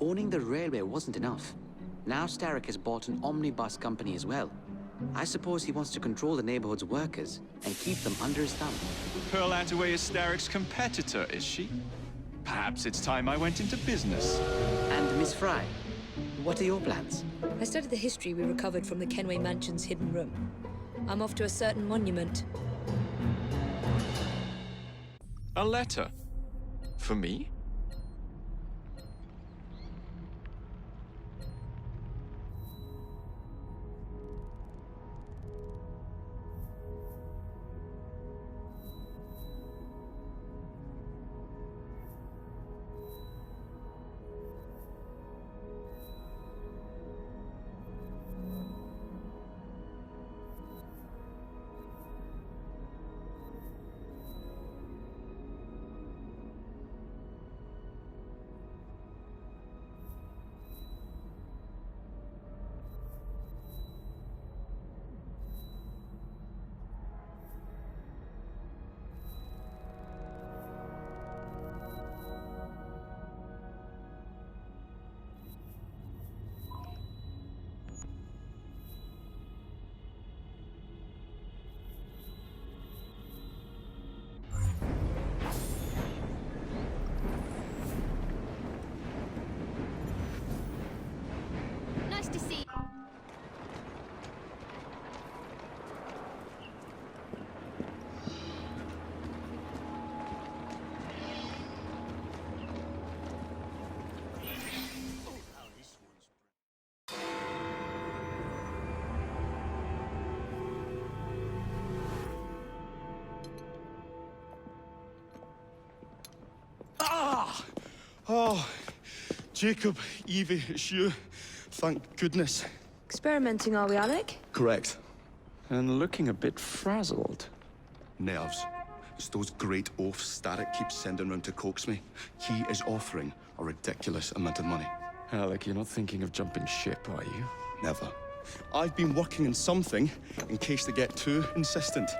owning the railway wasn't enough. Now Starrick has bought an omnibus company as well. I suppose he wants to control the neighborhood's workers and keep them under his thumb. Pearl Attaway is Starrick's competitor, is she? Perhaps it's time I went into business. And Miss Fry, what are your plans? I studied the history we recovered from the Kenway Mansion's hidden room. I'm off to a certain monument. A letter? For me? Nice to see you. Oh, Jacob, Evie, it's you. Thank goodness. Experimenting, are we, Alec? Correct. And looking a bit frazzled. Nerves. It's those great oafs Starrick keeps sending round to coax me. He is offering a ridiculous amount of money. Alec, you're not thinking of jumping ship, are you? Never. I've been working on something in case they get too insistent.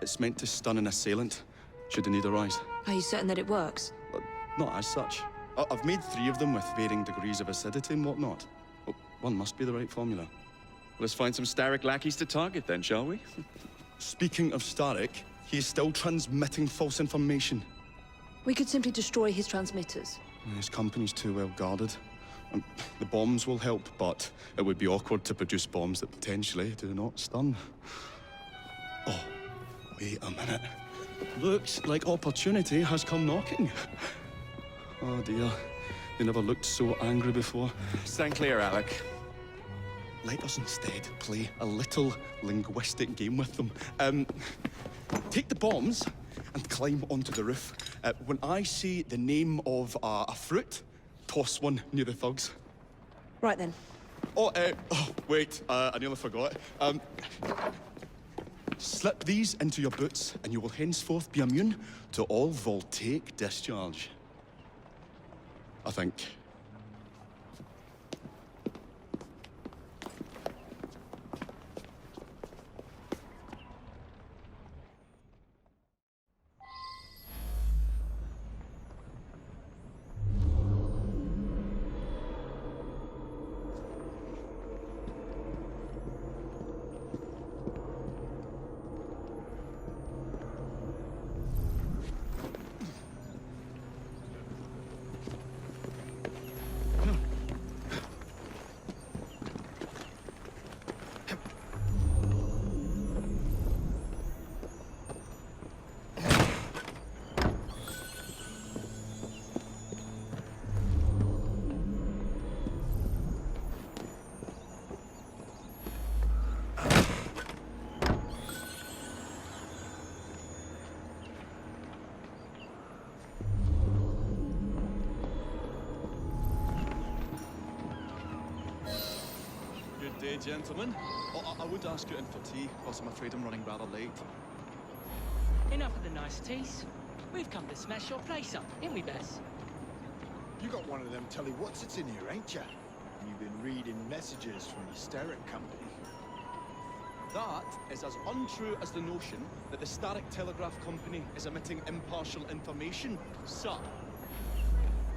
It's meant to stun an assailant, should the need arise. Are you certain that it works? Not as such. I've made 3 of them with varying degrees of acidity and whatnot. Well, one must be the right formula. Let's find some Starrick lackeys to target then, shall we? Speaking of Starrick, he is still transmitting false information. We could simply destroy his transmitters. His company's too well guarded. The bombs will help, but it would be awkward to produce bombs that potentially do not stun. Oh, wait a minute. Looks like opportunity has come knocking. Oh dear, they never looked so angry before. Stand clear, Alec. Let us instead play a little linguistic game with them. Take the bombs and climb onto the roof. When I say the name of a fruit, toss one near the thugs. Right then. Oh, wait, I nearly forgot. Slip these into your boots and you will henceforth be immune to all voltaic discharge. I think. Good day, gentlemen. I would ask you in for tea, because I'm afraid I'm running rather late. Enough of the niceties. We've come to smash your place up, ain't we, Bess? You got one of them telly what's-its in here, ain't ya? You've been reading messages from the Starrick Company. That is as untrue as the notion that the Starrick Telegraph Company is emitting impartial information, sir.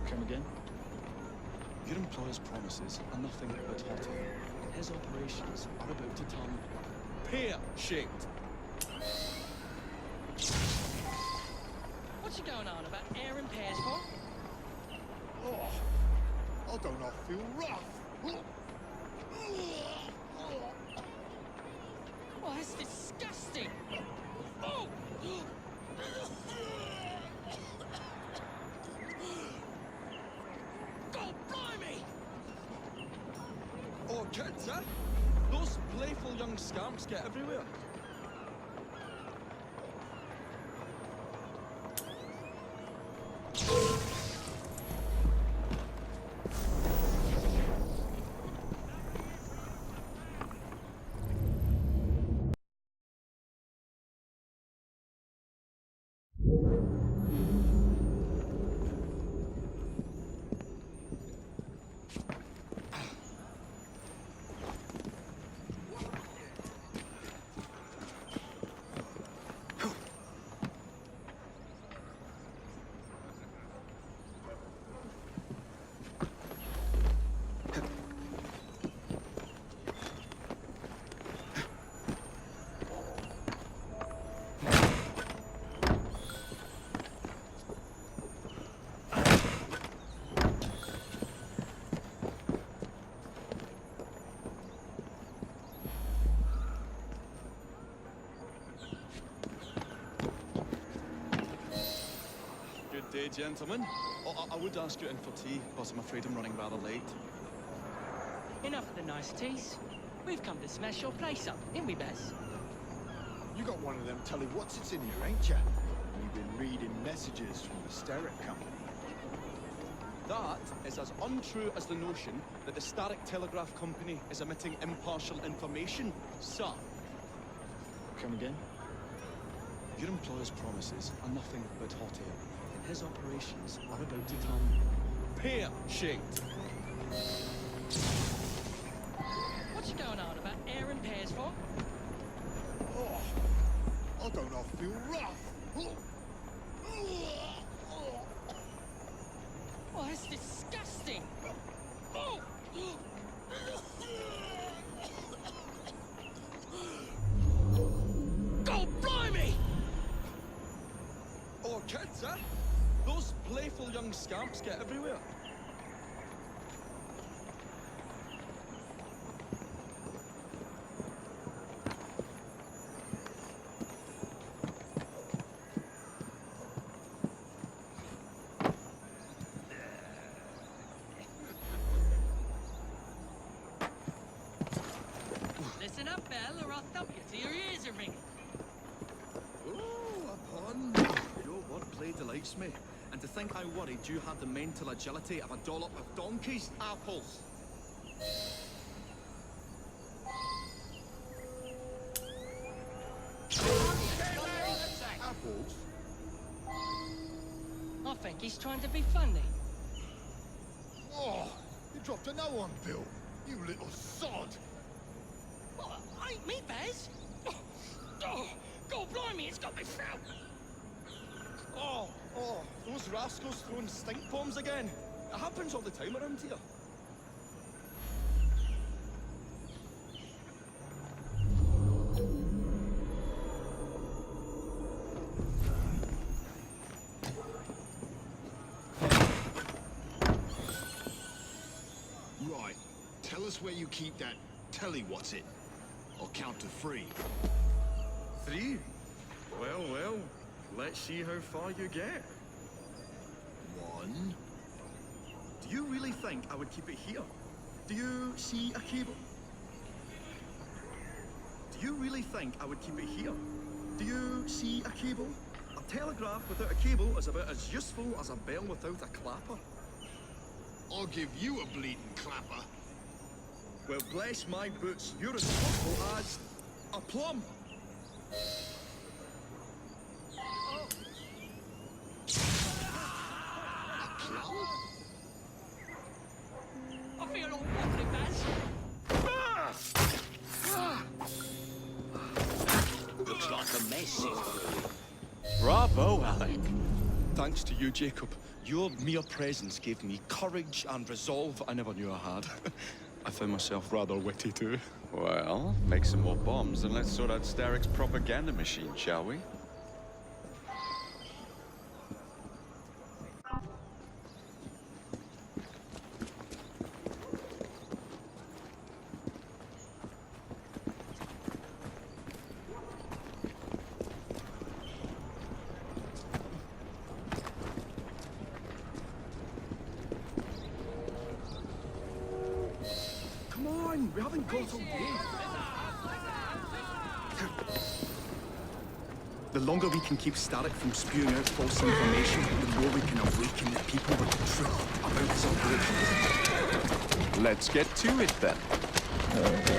Come again? Your employer's promises are nothing but hot air. His operations are about to turn pear-shaped. What's you going on about air and pears for? Oh, I don't know, I feel rough. Oh, that's disgusting. Oh! God blimey! Oh, kids, eh? Those playful young scamps get everywhere. Good day, gentlemen. Oh, I would ask you in for tea, but I'm afraid I'm running rather late. Enough of the niceties. We've come to smash your place up, ain't we, Bess? You got one of them telly what's-its in here, ain't ya? You've been reading messages from the Sterrick Company. That is as untrue as the notion that the Starrick Telegraph Company is emitting impartial information, sir. Come again? Your employer's promises are nothing but hot air. His operations are about to turn pear-shaped. What's you going on about air and pears for? Oh, I don't know, I feel rough. Oh, that's disgusting. Oh! God blimey! Oh, kids, eh? Those playful young scamps get everywhere. Listen up, Belle, or I'll thump you till your ears are ringing. Oh, a pun. Your wordplay delights me. And to think I worried you had the mental agility of a dollop of donkey's apples. Apples? I think he's trying to be funny. Oh, you dropped a no-one, Bill. You little sod. What? Ain't me, Baz? Oh, God blimey, it's got me felt. Oh, those rascals throwing stink bombs again. It happens all the time around here. Right. Tell us where you keep that telly what's-it. I'll count to 3. 3? Well, let's see how far you get. 1. Do you really think I would keep it here? Do you see a cable? Do you really think I would keep it here? Do you see a cable? A telegraph without a cable is about as useful as a bell without a clapper. I'll give you a bleeding clapper. Well, bless my boots, you're as thoughtful as a plum. I feel all wobbly, Baz. Looks like a mess. Bravo, Alec. Thanks to you, Jacob. Your mere presence gave me courage and resolve I never knew I had. I found myself rather witty too. Well, make some more bombs and let's sort out Starrick's propaganda machine, shall we? Come on, we haven't got all day. The longer we can keep Starrick from spewing out false information, the more we can awaken the people with the truth about his operations. Let's get to it then.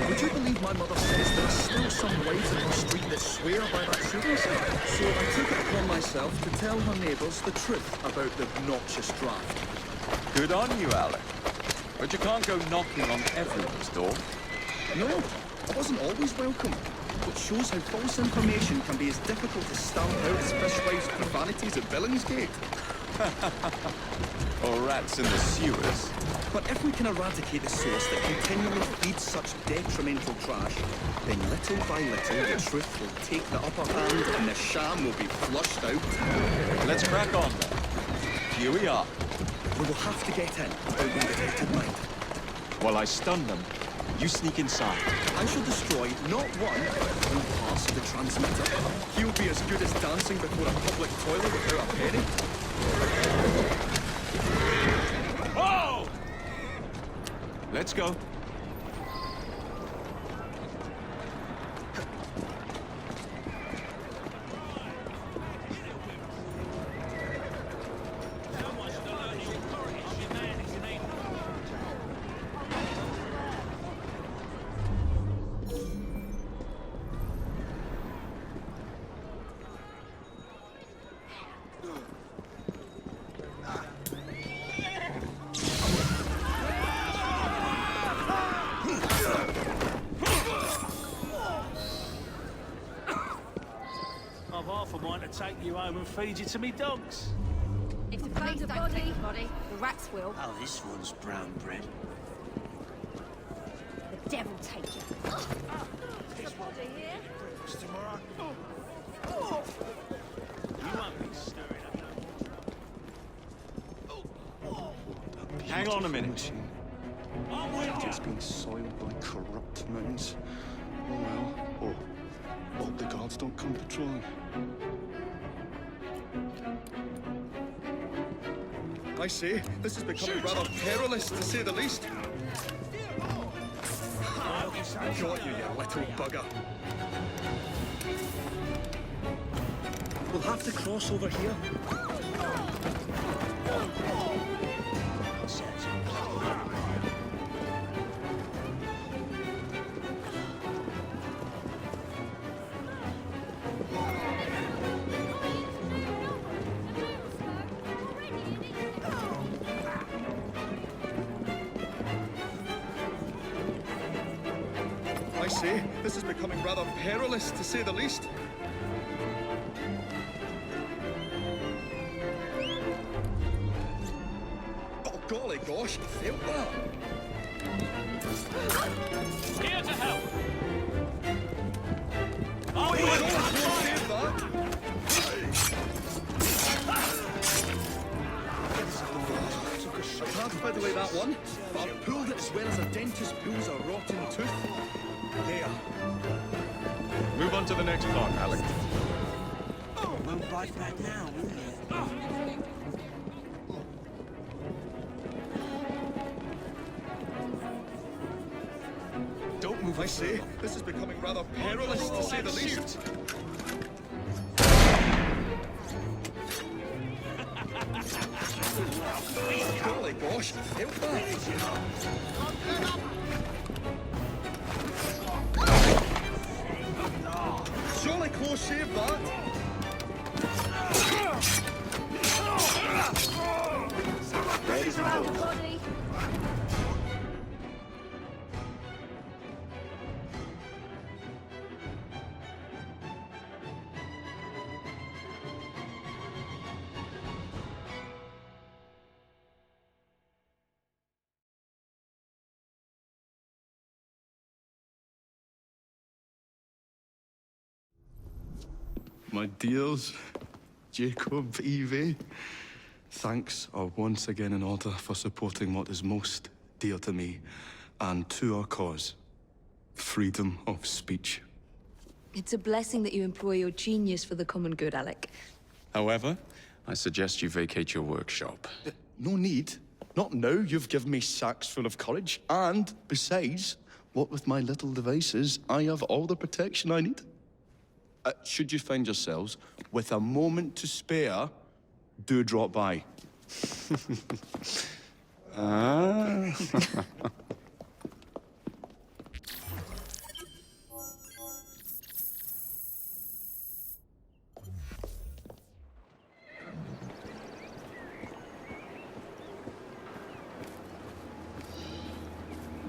Would you believe my mother says there are still some lives in her street that swear by that shooting star? So I took it upon myself to tell her neighbours the truth about the obnoxious draft. Good on you, Alec. But you can't go knocking on everyone's door. No, I wasn't always welcome. Which shows how false information can be as difficult to stamp out as fishwives' profanities at Billingsgate. Or rats in the sewers. But if we can eradicate the source that continually feeds such detrimental trash, then little by little the truth will take the upper hand and the sham will be flushed out. Let's crack on then. Here we are. We will have to get in without being detected, mind. While I stun them, you sneak inside. I shall destroy not one, but all parts of the transmitter. He'll be as good as dancing before a public toilet without a penny. Whoa! Let's go. I've half a mind to take you home and feed you to me dogs. If the police don't take anybody, the rats will. Oh, this one's brown bread. The devil take you. Somebody here? You won't be stirring up. Hang on a minute. It's been soiled by corrupt minds. Oh well. Oh, hope the guards don't come patrolling. I say, this is becoming rather perilous, to say the least. Got you, you little bugger. We'll have to cross over here. I say, this is becoming rather perilous, to say the least. Oh, golly gosh, I felt that. Here to help. Oh, don't save that. I can't fiddle that one, but I've pulled it as well as a dentist pulls a rotten tooth. There. Move on to the next part, Alec. Won't bite back now, will you? Don't move, I say. This is becoming rather perilous, to say the least. Golly gosh, I felt that. Surely close shave that. Body. My dears, Jacob, Evie, thanks are once again in order for supporting what is most dear to me and to our cause, freedom of speech. It's a blessing that you employ your genius for the common good, Alec. However, I suggest you vacate your workshop. No need. Not now. You've given me sacks full of courage. And besides, what with my little devices, I have all the protection I need. Should you find yourselves with a moment to spare, do drop by.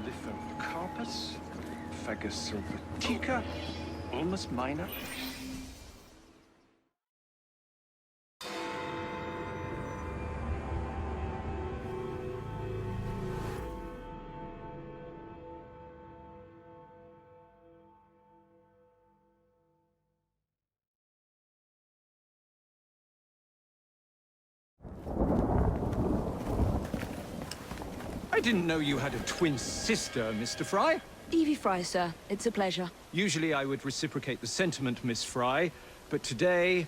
Lithocarpus, Fagus silvatica, Ulmus minor. I didn't know you had a twin sister, Mr. Fry. Evie Fry, sir. It's a pleasure. Usually I would reciprocate the sentiment, Miss Fry, but today,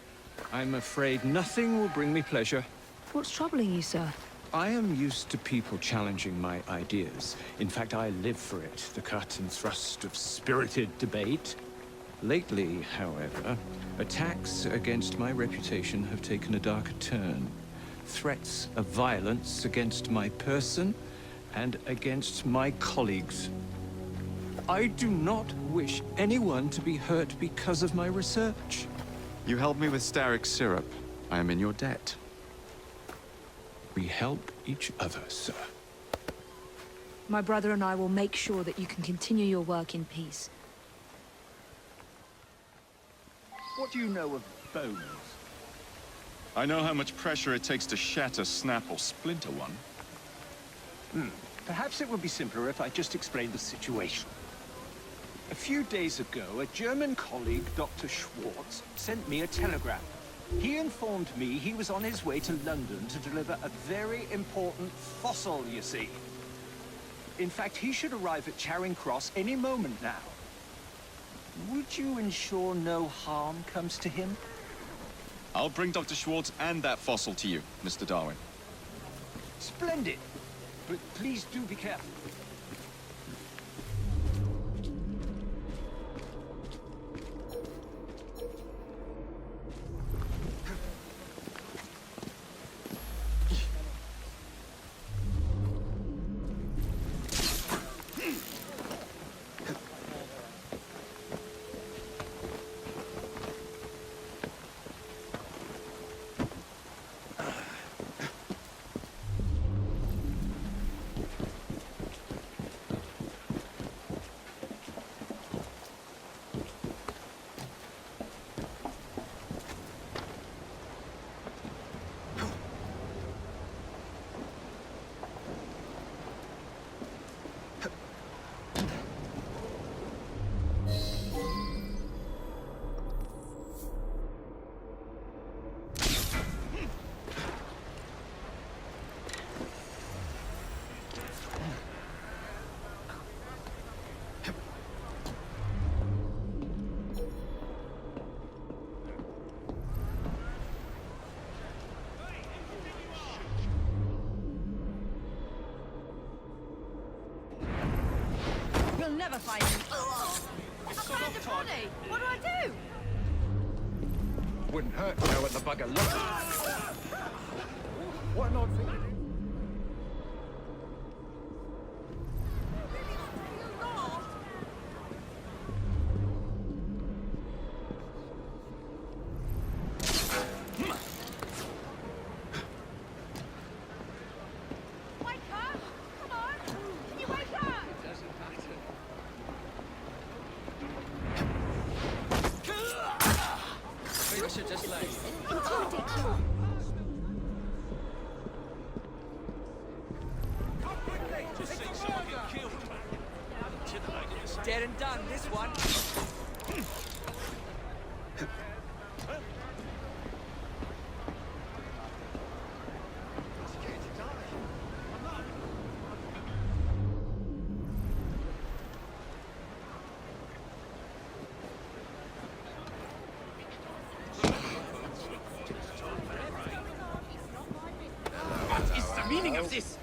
I'm afraid nothing will bring me pleasure. What's troubling you, sir? I am used to people challenging my ideas. In fact, I live for it, the cut and thrust of spirited debate. Lately, however, attacks against my reputation have taken a darker turn. Threats of violence against my person and against my colleagues. I do not wish anyone to be hurt because of my research. You helped me with Starrick syrup. I am in your debt. We help each other, sir. My brother and I will make sure that you can continue your work in peace. What do you know of bones? I know how much pressure it takes to shatter, snap, or splinter one. Perhaps it would be simpler if I just explained the situation. A few days ago, a German colleague, Dr. Schwartz, sent me a telegram. He informed me he was on his way to London to deliver a very important fossil, you see. In fact, he should arrive at Charing Cross any moment now. Would you ensure no harm comes to him? I'll bring Dr. Schwartz and that fossil to you, Mr. Darwin. Splendid. But please do be careful. You'll never find me. I found a body. What do I do? Wouldn't hurt to know what the bugger looks like. What an odd thing to do. Wake up! Come on! Can you wake up? I should just like... It's ridiculous. Dead and done, this one. any of this?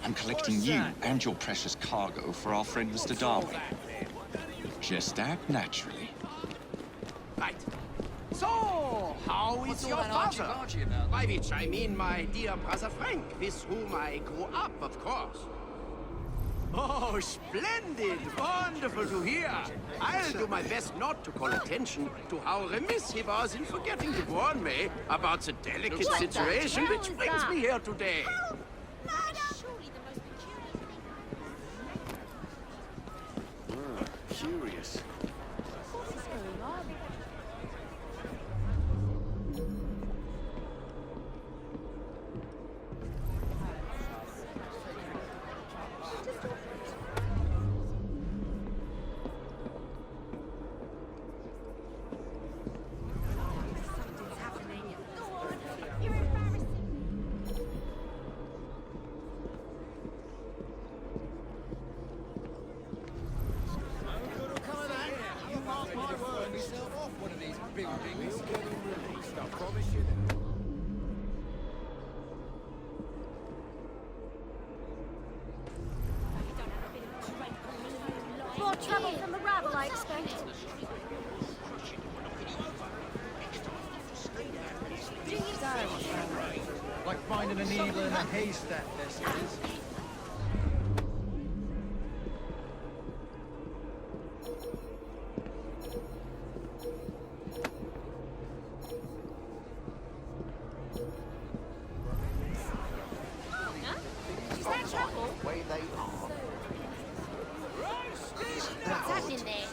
I'm collecting you and your precious cargo for our friend Mr. Darwin. Just act naturally. Right. So, how is your father? By which I mean my dear brother Frank, with whom I grew up, of course. Oh, splendid! Wonderful to hear. I'll do my best not to call attention to how remiss he was in forgetting to warn me about the delicate situation which brings me here today. Curious. What is going on? Something's happening. Go on. You're embarrassing. You mark my word, myself off one of these big things. I promise you that. More trouble from the rabble, I expect. Like finding a needle in a haystack, this is. Is that trouble? What's happening there?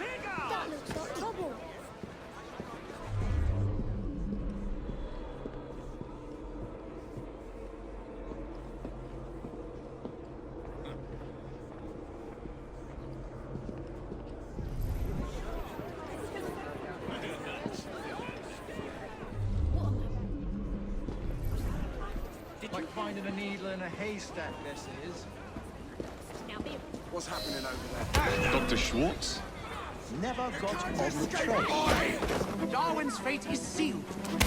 That looks like trouble. Like finding a needle in a haystack, this is. What's happening over there? Dr. Schwartz? Never got on the train. Darwin's fate is sealed.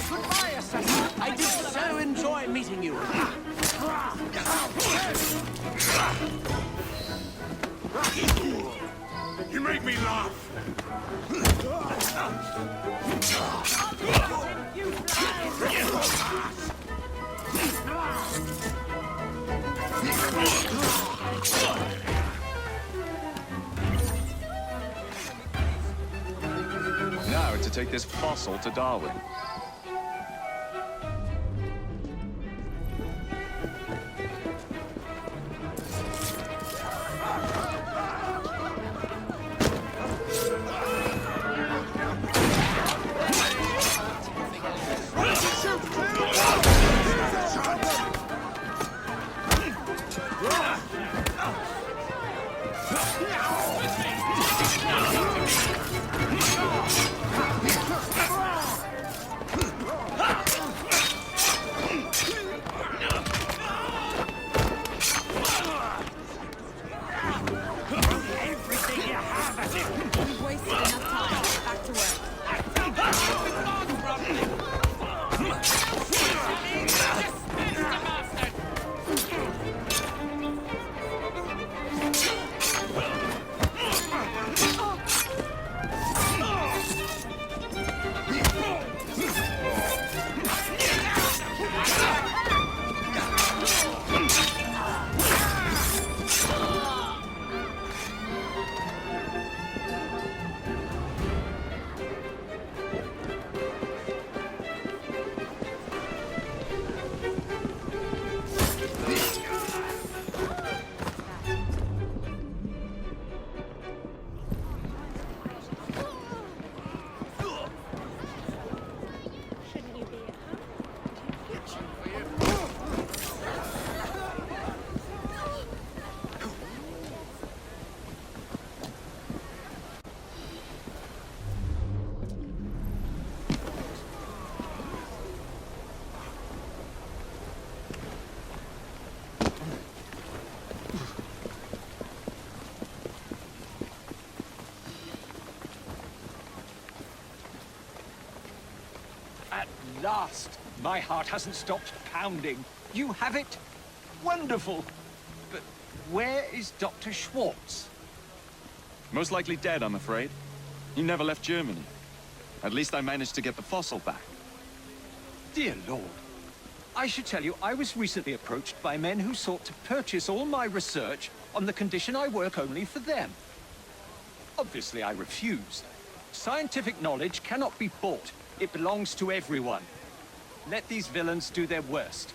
Goodbye, assassin. I did so enjoy meeting you. You make me laugh! Now to take this fossil to Darwin. We've wasted enough time. Back to work. Shouldn't you be at home? At last! My heart hasn't stopped pounding. You have it? Wonderful! But where is Dr. Schwartz? Most likely dead, I'm afraid. He never left Germany. At least I managed to get the fossil back. Dear Lord. I should tell you, I was recently approached by men who sought to purchase all my research on the condition I work only for them. Obviously, I refused. Scientific knowledge cannot be bought. It belongs to everyone. Let these villains do their worst.